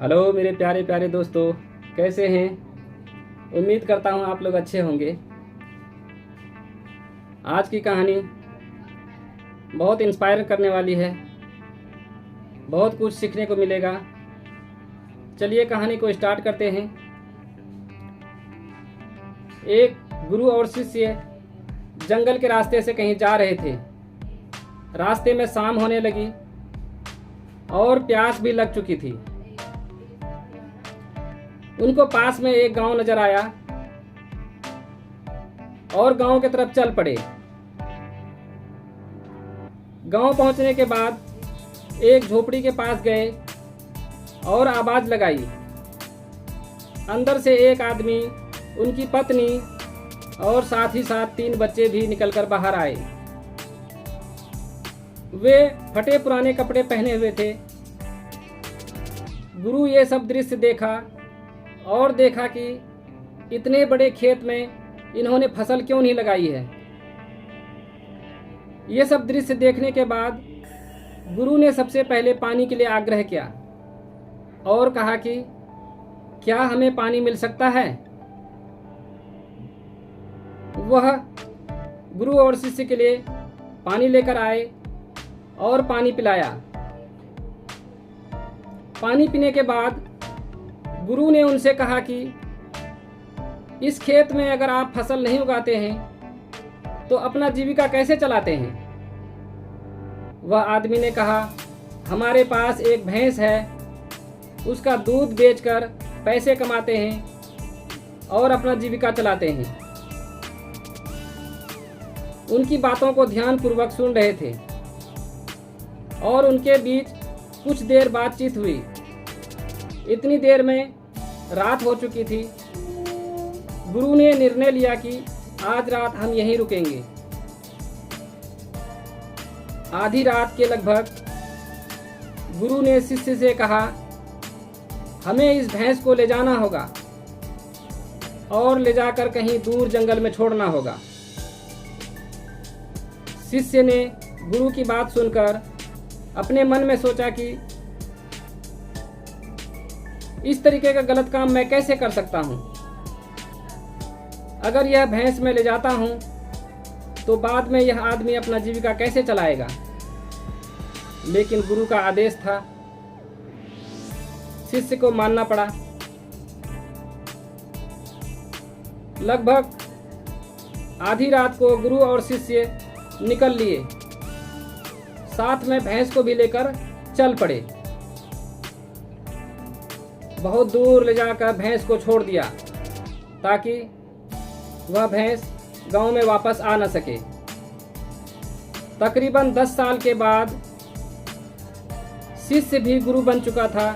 Hello मेरे प्यारे प्यारे दोस्तों, कैसे हैं। उम्मीद करता हूँ आप लोग अच्छे होंगे। आज की कहानी बहुत इंस्पायर करने वाली है, बहुत कुछ सीखने को मिलेगा। चलिए कहानी को स्टार्ट करते हैं। एक गुरु और शिष्य जंगल के रास्ते से कहीं जा रहे थे। रास्ते में शाम होने लगी और प्यास भी लग चुकी थी। उनको पास में एक गांव नजर आया और गांव की तरफ चल पड़े। गांव पहुंचने के बाद एक झोपड़ी के पास गए और आवाज लगाई। अंदर से एक आदमी, उनकी पत्नी और साथ ही साथ 3 बच्चे भी निकलकर बाहर आए। वे फटे पुराने कपड़े पहने हुए थे। गुरु ये सब दृश्य देखा और देखा कि इतने बड़े खेत में इन्होंने फसल क्यों नहीं लगाई है। ये सब दृश्य देखने के बाद गुरु ने सबसे पहले पानी के लिए आग्रह किया और कहा कि क्या हमें पानी मिल सकता है। वह गुरु और शिष्य के लिए पानी लेकर आए और पानी पिलाया। पानी पीने के बाद गुरु ने उनसे कहा कि इस खेत में अगर आप फसल नहीं उगाते हैं तो अपना जीविका कैसे चलाते हैं। वह आदमी ने कहा, हमारे पास एक भैंस है, उसका दूध बेचकर पैसे कमाते हैं और अपना जीविका चलाते हैं। उनकी बातों को ध्यानपूर्वक सुन रहे थे और उनके बीच कुछ देर बातचीत हुई। इतनी देर में रात हो चुकी थी। गुरु ने निर्णय लिया कि आज रात हम यहीं रुकेंगे। आधी रात के लगभग गुरु ने शिष्य से कहा, हमें इस भैंस को ले जाना होगा और ले जाकर कहीं दूर जंगल में छोड़ना होगा। शिष्य ने गुरु की बात सुनकर अपने मन में सोचा कि इस तरीके का गलत काम मैं कैसे कर सकता हूं। अगर यह भैंस में ले जाता हूं तो बाद में यह आदमी अपना जीविका कैसे चलाएगा। लेकिन गुरु का आदेश था, शिष्य को मानना पड़ा। लगभग आधी रात को गुरु और शिष्य निकल लिए। साथ में भैंस को भी लेकर चल पड़े। बहुत दूर ले जाकर भैंस को छोड़ दिया ताकि वह भैंस गांव में वापस आ न सके। तकरीबन 10 साल के बाद शिष्य भी गुरु बन चुका था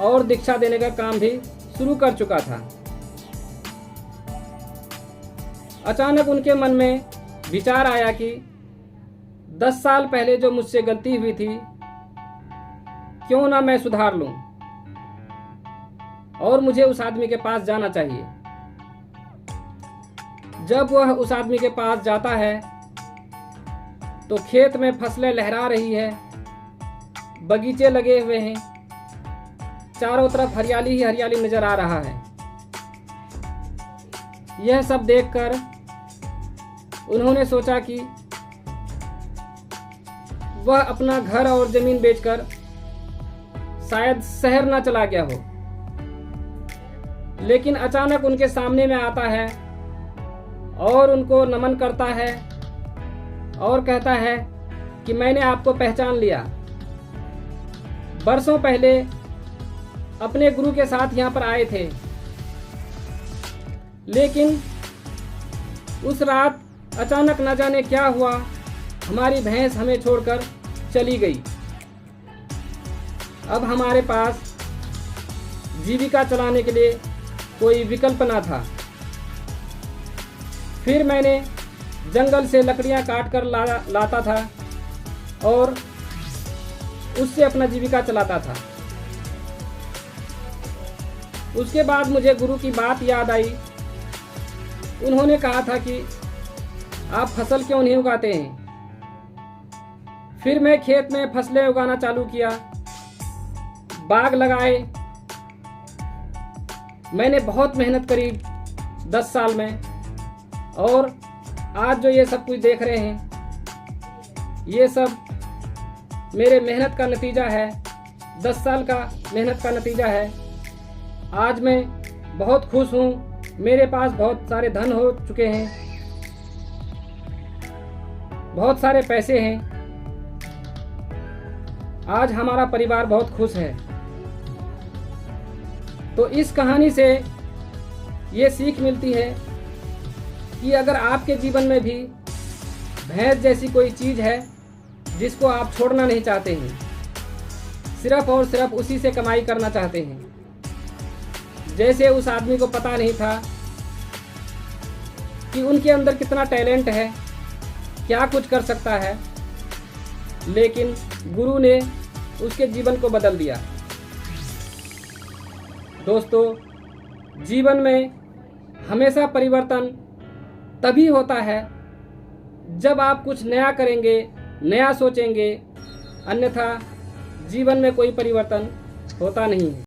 और दीक्षा देने का काम भी शुरू कर चुका था। अचानक उनके मन में विचार आया कि 10 साल पहले जो मुझसे गलती हुई थी, क्यों ना मैं सुधार लूं और मुझे उस आदमी के पास जाना चाहिए। जब वह उस आदमी के पास जाता है तो खेत में फसलें लहरा रही है, बगीचे लगे हुए हैं, चारों तरफ हरियाली ही हरियाली नजर आ रहा है। यह सब देखकर उन्होंने सोचा कि वह अपना घर और जमीन बेचकर शायद शहर ना चला गया हो। लेकिन अचानक उनके सामने में आता है और उनको नमन करता है और कहता है कि मैंने आपको पहचान लिया। बरसों पहले अपने गुरु के साथ यहाँ पर आए थे, लेकिन उस रात अचानक न जाने क्या हुआ, हमारी भैंस हमें छोड़कर चली गई। अब हमारे पास जीविका चलाने के लिए कोई विकल्प ना था। फिर मैंने जंगल से लकड़ियां काट कर लाता था और उससे अपना जीविका चलाता था। उसके बाद मुझे गुरु की बात याद आई। उन्होंने कहा था कि आप फसल क्यों नहीं उगाते हैं। फिर मैं खेत में फसलें उगाना चालू किया। बाग लगाए। मैंने बहुत मेहनत करी 10 साल में, और आज जो ये सब कुछ देख रहे हैं, ये सब मेरे मेहनत का नतीजा है। 10 साल का मेहनत का नतीजा है। आज मैं बहुत खुश हूँ। मेरे पास बहुत सारे धन हो चुके हैं, बहुत सारे पैसे हैं। आज हमारा परिवार बहुत खुश है। तो इस कहानी से ये सीख मिलती है कि अगर आपके जीवन में भी भैंस जैसी कोई चीज़ है जिसको आप छोड़ना नहीं चाहते हैं, सिर्फ और सिर्फ उसी से कमाई करना चाहते हैं, जैसे उस आदमी को पता नहीं था कि उनके अंदर कितना टैलेंट है, क्या कुछ कर सकता है, लेकिन गुरु ने उसके जीवन को बदल दिया। दोस्तों, जीवन में हमेशा परिवर्तन तभी होता है जब आप कुछ नया करेंगे, नया सोचेंगे, अन्यथा जीवन में कोई परिवर्तन होता नहीं है।